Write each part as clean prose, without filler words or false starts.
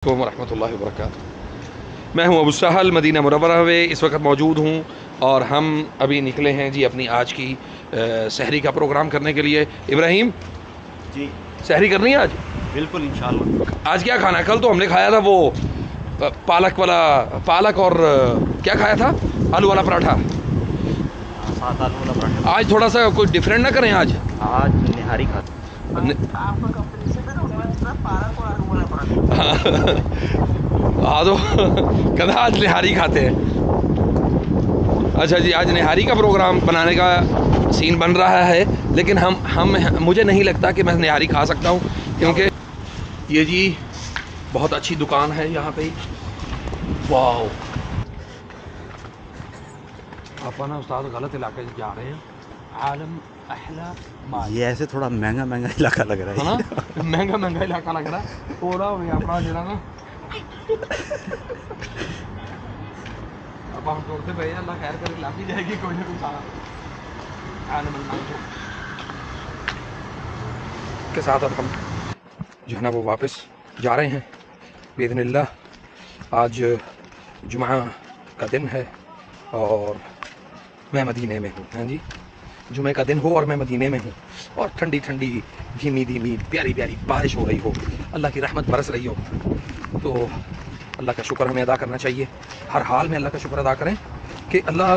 वरहमतुल्लाहि वबरकातुहू। मैं हूं अबू सहल, मदीना मुनव्वरा में इस वक्त मौजूद हूं और हम अभी निकले हैं जी अपनी आज की सहरी का प्रोग्राम करने के लिए। इब्राहिम जी, सहरी करनी है आज? बिल्कुल इंशाल्लाह। आज क्या खाना है? कल तो हमने खाया था वो पालक और क्या खाया था, आलू वाला पराठा। सात आलू वाला पराठा। आज थोड़ा सा कोई डिफरेंट ना करें आज निहारी खा हाँ तो कहना आज निहारी खाते हैं। अच्छा जी, आज निहारी का प्रोग्राम बनाने का सीन बन रहा है, लेकिन हम मुझे नहीं लगता कि मैं निहारी खा सकता हूँ, क्योंकि ये जी बहुत अच्छी दुकान है यहाँ पे। वाह, आप ना उस्ताद गलत इलाके से जा रहे हैं। आलम अहला माल, ये ऐसे थोड़ा महंगा महंगा इलाका लग रहा है ना? महंगा इलाका लग रहा है थोड़ा अपना जरा ना। अब हम तोड़ते भाई, अल्लाह खैर कर लाती जाएगी कोई ना कोई सारा के साथ। अब हम जो है ना वो वापस जा रहे हैं बिइज़्निल्लाह। आज जुमा का दिन है और मैं मदीने में हूँ। हाँ जी, जुमे का दिन हो और मैं मदीने में हूँ और ठंडी ठंडी धीमी धीमी प्यारी प्यारी बारिश हो रही हो, अल्लाह की रहमत बरस रही हो, तो अल्लाह का शुक्र हमें अदा करना चाहिए। हर हाल में अल्लाह का शुक्र अदा करें कि अल्लाह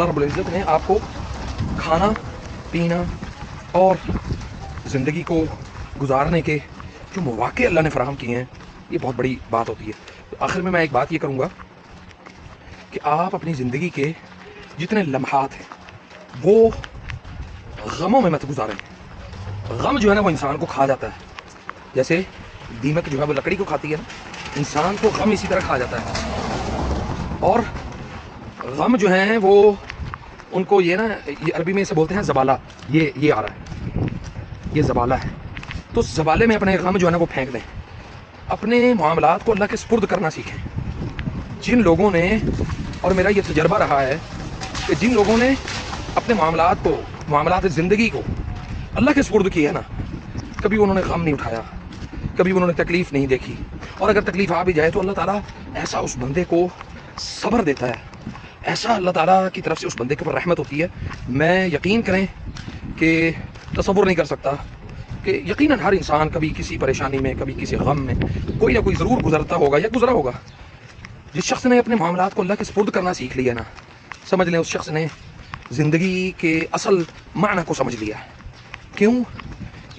रब्बुल इज़्ज़त ने आपको खाना पीना और ज़िंदगी को गुजारने के जो मौक़े अल्लाह ने फ़राहम किए हैं, ये बहुत बड़ी बात होती है। तो आखिर में मैं एक बात ये करूँगा कि आप अपनी ज़िंदगी के जितने लम्हात हैं वो गमों में मत गुजारें। गम जो है ना वो इंसान को खा जाता है, जैसे दीमक जो है वो लकड़ी को खाती है ना, इंसान को गम इसी तरह खा जाता है। और गम जो है वो उनको ये ना, ये अरबी में इसे बोलते हैं ज़बाला। ये आ रहा है, ये ज़बाला है। तो ज़बाले में अपने गम जो है ना वो फेंक दें, अपने मामलात को अल्लाह के सुपुर्द करना सीखें। जिन लोगों ने, और मेरा ये तजर्बा रहा है कि जिन लोगों ने अपने मामलात ज़िंदगी को अल्लाह के सुपुर्द किया है ना, कभी उन्होंने गम नहीं उठाया, कभी उन्होंने तकलीफ़ नहीं देखी। और अगर तकलीफ़ आ भी जाए तो अल्लाह ताला ऐसा उस बंदे को सब्र देता है, ऐसा अल्लाह ताला की तरफ से उस बंदे के ऊपर रहमत होती है। मैं यकीन करें कि तसव्वुर नहीं कर सकता कि यकीनन हर इंसान कभी किसी परेशानी में, कभी किसी गम में कोई ना कोई ज़रूर गुजरता होगा या गुजरा होगा। जिस शख्स ने अपने मामलात को अल्लाह के सुपुर्द करना सीख लिया ना, समझ लें उस शख्स ने ज़िंदगी के असल माना को समझ लिया। क्यों?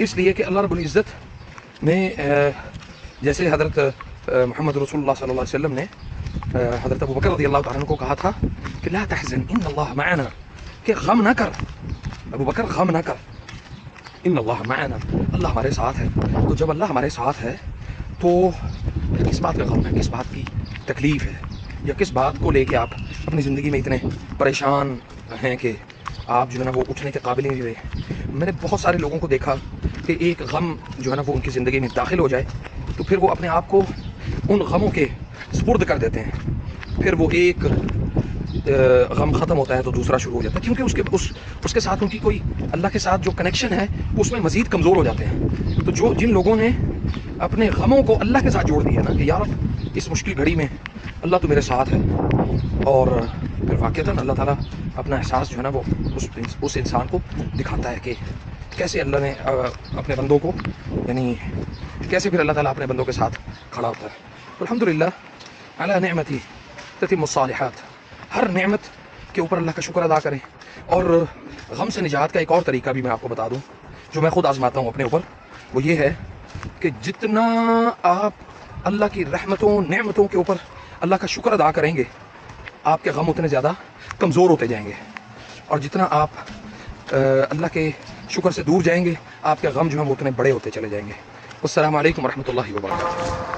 इसलिए कि अल्लाह रब्बुल इज़्ज़त ने जैसे हज़रत मोहम्मद रसूलुल्लाह सल्लल्लाहु अलैहि वसल्लम ने हज़रत अबू बकर रज़ियल्लाहु तआला अन्हु को कहा था कि ला तहज़न इन्नल्लाह मअना, कि गम ना कर अबू बकर, गम ना कर, इन्नल्लाह मअना, अल्लाह हमारे साथ है। तो जब अल्लाह हमारे साथ है तो किस बात का गम है, किस बात की तकलीफ़ है, या किस बात को लेके आप अपनी ज़िंदगी में इतने परेशान हैं कि आप जो है ना वो उठने के काबिल नहीं रहे। मैंने बहुत सारे लोगों को देखा कि एक गम जो है ना वो उनकी ज़िंदगी में दाखिल हो जाए तो फिर वो अपने आप को उन गमों के सुपुर्द कर देते हैं। फिर वो एक गम ख़त्म होता है तो दूसरा शुरू हो जाता है, क्योंकि उसके साथ उनकी कोई अल्लाह के साथ जो कनेक्शन है उसमें मज़ीद कमज़ोर हो जाते हैं। तो जिन लोगों ने अपने गमों को अल्लाह के साथ जोड़ दिया ना कि यार इस मुश्किल घड़ी में अल्लाह तो मेरे साथ है, और फिर वाक़ईतन अल्लाह ताला अपना एहसास जो है ना वो उस इंसान को दिखाता है कि कैसे अल्लाह ने अपने बंदों को, यानी कैसे फिर अल्लाह ताला अपने बंदों के साथ खड़ा होता है। अल्हम्दुलिल्लाह अला नेमती ततिम्मुस्सालिहात, हर नेमत के ऊपर अल्लाह का शुक्र अदा करें। और गम से निजात का एक और तरीका भी मैं आपको बता दूँ जो मैं ख़ुद आज़माता हूँ अपने ऊपर, वो ये है कि जितना आप अल्लाह की रहमतों नेमतों के ऊपर अल्लाह का शुक्र अदा करेंगे, आपके गम उतने ज़्यादा कमज़ोर होते जाएंगे, और जितना आप अल्लाह के शुक्र से दूर जाएंगे, आपके गम जो हैं वो उतने बड़े होते चले जाएंगे। अस्सलामु अलैकुम रहमतुल्लाहि व बरकातुहू।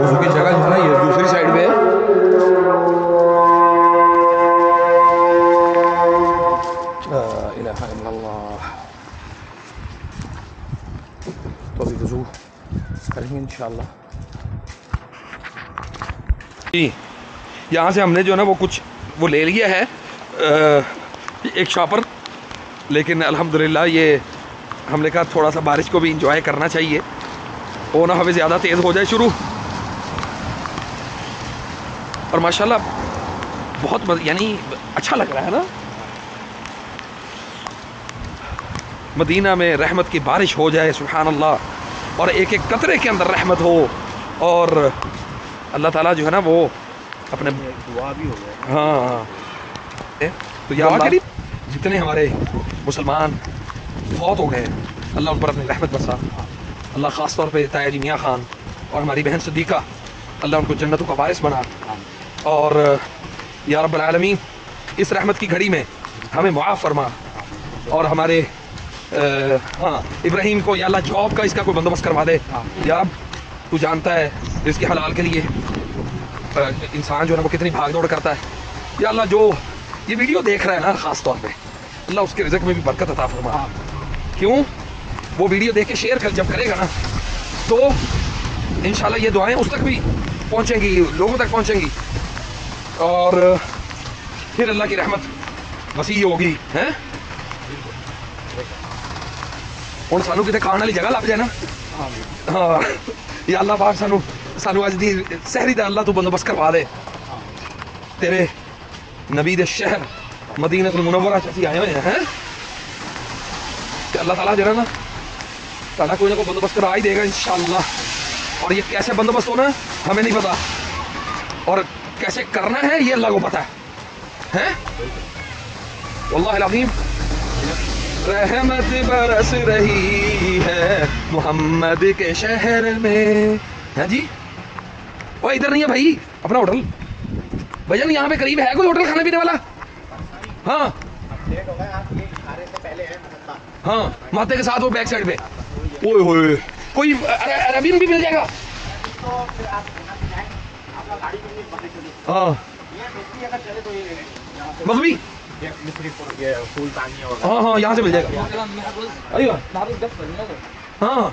वज़ू की जगह जो है ना ये दूसरी साइड पे है। ला इलाहा इल्लल्लाह। तो अभी वज़ू करेंगे इंशाअल्लाह। जी यहाँ से हमने जो है ना वो कुछ वो ले लिया है एक शॉपर, लेकिन अल्हम्दुलिल्लाह ये हमने कहा थोड़ा सा बारिश को भी इंजॉय करना चाहिए, वो ना हमें ज़्यादा तेज़ हो जाए शुरू। और माशाल्लाह बहुत यानी अच्छा लग रहा है ना। मदीना में रहमत की बारिश हो जाए, सुभान अल्लाह, और एक एक कतरे के अंदर रहमत हो, और अल्लाह ताला जो है ना वो अपने दुआ भी हो गया। हाँ तो या अल्लाह जितने हमारे मुसलमान फौत हो गए अल्लाह उन पर अपनी रहमत बरसा। अल्लाह ख़ास तौर पे ताया जी मियाँ खान और हमारी बहन सदीक़ा, अल्लाह उनको जन्नतों का वारिस बना। और या रब्बल आलमीन इस रहमत की घड़ी में हमें मुआफ़ फरमा, और हमारे हाँ इब्राहिम को या अल्लाह जॉब का इसका कोई बंदोबस्त करवा दे। या रब तू जानता है इसके हलाल के लिए इंसान जो है ना वो कितनी भाग दौड़ करता है। या अल्लाह जो ये वीडियो देख रहा है ना ख़ास तौर पे, अल्लाह उसके रिज़्क़ में भी बरकत अता फरमा। क्यों? वो वीडियो देख के शेयर कर जब करेगा ना तो इंशाल्लाह ये दुआएं उस तक भी पहुंचेंगी, लोगों तक पहुंचेंगी, और फिर अल्लाह की रहमत वसी होगी हैं। हुण सानू किते खाने वाली जगह लग जाए ना। हाँ या अल्लाह पाक सानू अज दी सहरी दा अल्लाह तू बंदोबस्त करवा दे। तेरे नबी दे शहर मदीनतुल मुनव्वरा च असीं आए हुए हैं अल्लाह ताला जो है ना साडा कोई ना कोई बंदोबस्त करा ही देगा इंशाअल्लाह। और ये कैसे बंदोबस्त होना है हमें नहीं पता, और कैसे करना है ये अल्लाह को पता है। वल्लाहिल अज़ीम रहमत बरस रही है मोहम्मद के शहर में। है जी वो इधर नहीं है भाई अपना होटल भैया, यहाँ पे करीब है कोई होटल खाने पीने वाला? हाँ हाँ माते के साथ वो बैक साइड पे। ओए होए कोई अरबियन भी मिल जाएगा? हाँ मगबी हाँ हाँ यहाँ से मिल जाएगा। अय्यो हाँ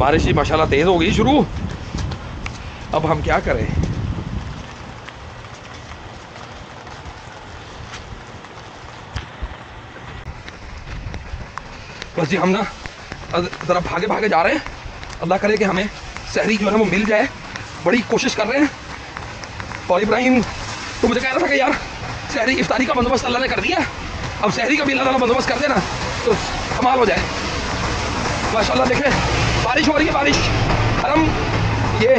बारिश ही माशाल्लाह तेज हो गई शुरू। अब हम क्या करें? बस जी हम ना जरा भागे भागे जा रहे हैं। अल्लाह करे कि हमें सहरी जो है ना वो मिल जाए। बड़ी कोशिश कर रहे हैं। और इब्राहिम तो मुझे कह रहा था कि यार सहरी इफ्तारी का बंदोबस्त अल्लाह ने कर दिया, अब सहरी का भी अल्लाह ताला बंदोबस्त कर देना तो कमाल हो जाए। माशाल्लाह देखें बारिश हो रही है, बारिश हरम ये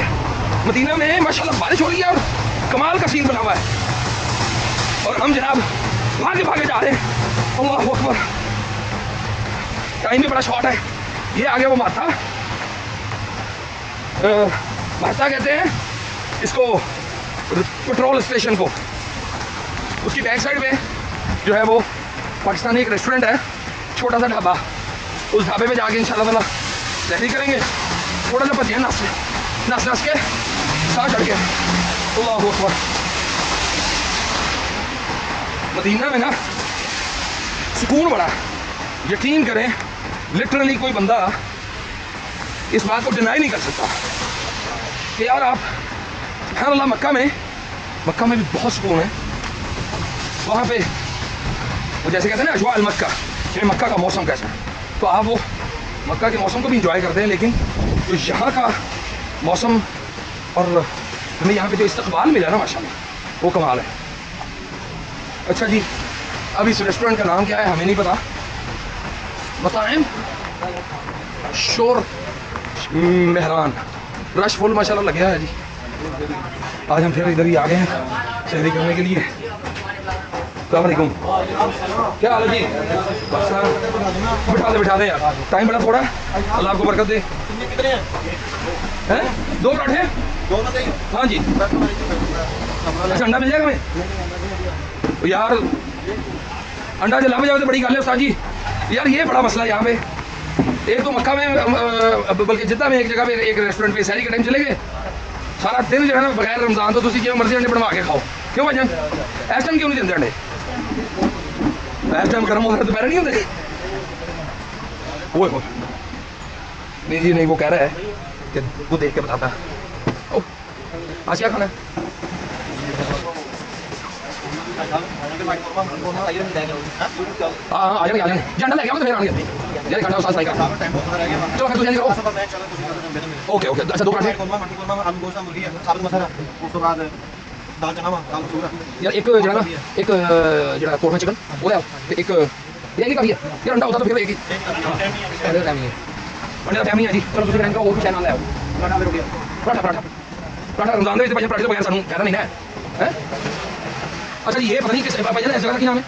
मदीना में माशाल्लाह बारिश हो रही है और कमाल का सीन बना हुआ है। और हम जनाब भागे भागे जा रहे हैं। अल्लाह अकबर। टाइम भी बड़ा शॉर्ट है। ये आगे वो माथा कहते हैं इसको, पेट्रोल स्टेशन को। उसकी बैक साइड में जो है वो पाकिस्तानी एक रेस्टोरेंट है, छोटा सा ढाबा। उस ढाबे पे जाके इंशाल्लाह ताला सहरी करेंगे। थोड़ा सा पतिया नस के साथ चढ़ के। अल्लाहु अकबर। मदीना में ना सुकून बड़ा। यकीन करें लिटरली कोई बंदा इस बात को डिनाई नहीं कर सकता कि यार आप सुभान अल्लाह मक्का में भी बहुत सुकून है। वहाँ पे वो जैसे कहते हैं ना अजवा अल मक्का, कि मक्का का मौसम कैसा है, तो आप वो मक्का के मौसम को भी इंजॉय करते हैं। लेकिन जो यहाँ का मौसम और हमें यहाँ पे जो इस्तकबाल मिला ना माशाल्लाह वो कमाल है। अच्छा जी अब इस रेस्टोरेंट का नाम क्या है हमें नहीं पता। बताएं शोर मेहरान। रश फुल माशाल्लाह लगे है जी। आज हम फिर इधर ही आ गए हैं सहरी करने के लिए। अस्सलाम वालेकुम। क्या हाल है जी? बिठा दे यार, टाइम बड़ा थोड़ा है। अल्लाह आपको बरकत दे। हैं 2 पराठे? हाँ जी। अच्छा अंडा मिल जाएगा हमें? यार अंडा जला में जाओ तो बड़ी गल है उस्ताद जी। यार ये बड़ा मसला है यहाँ पे। एक तो मक्का में बल्कि जिद्दा में एक जगह पे एक रेस्टोरेंट पे सहरी के टाइम चले गए, सारा दिन जो है ना बगैर रमजान तो तुम जो मर्जी अंडे बनवा के खाओ। क्यों भाईजान इस टाइम क्यों नहीं देते अंडे? इस टाइम गर्म हो रहा है दोपहर नहीं होते? वो नहीं जी नहीं, वो कह रहा है कि वो देख के बताता है। आज क्या खाना है? हाँ आ जाएंगे झंडा लेके आओ तो फिर आएंगे यार खाना साथ का। चलो फिर तुझे ओके ओके। अच्छा 2 पराठे यार, एक जरा ना एक जरा कोरमा चिकन वो ले आओ। एक ये काफी है यार, अंडा होता तो फिर एक ही अंडा टाइम है, अंडा टाइम है जी। चलो दूसरे टाइम का और भी चैनल ले आओ। पराठा रमजान में भाई पराठे तो बगैर सानू कहना नहीं है हैं। अच्छा ये पता नहीं किस भाई जान इस जगह का नाम है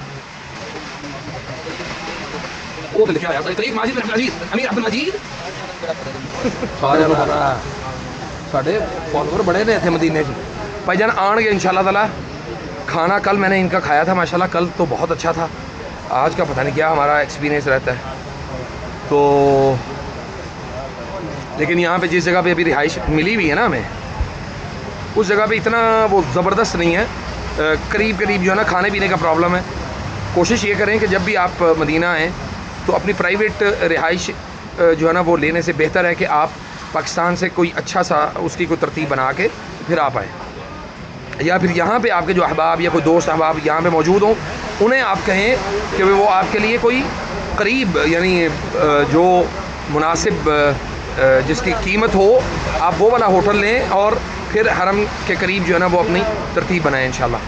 वो तो लिखा है यार तरीक माजिद अमीर अब्दुल मजीद। सारे लोग पता साढ़े फॉलोवर बड़े ने थे मदीने च भाईजान आएंगे इंशाल्लाह ताला। खाना कल मैंने इनका खाया था माशाल्लाह, कल तो बहुत अच्छा था। आज का पता नहीं क्या हमारा एक्सपीरियंस रहता है तो। लेकिन यहाँ पे जिस जगह पे अभी रिहाइश मिली हुई है ना हमें, उस जगह पे इतना वो ज़बरदस्त नहीं है। करीब करीब जो है ना खाने पीने का प्रॉब्लम है। कोशिश ये करें कि जब भी आप मदीना आएँ तो अपनी प्राइवेट रिहाइश जो है ना वो लेने से बेहतर है कि आप पाकिस्तान से कोई अच्छा सा उसकी कोई तरतीब बना के फिर आप आएँ, या फिर यहाँ पे आपके जो अहबाब या कोई दोस्त अहबाब यहाँ पे मौजूद हों उन्हें आप कहें कि वो आपके लिए कोई करीब यानी जो मुनासिब जिसकी कीमत हो आप वो वाला होटल लें और फिर हरम के करीब जो है ना वो अपनी तरतीब बनाएं इंशाल्लाह।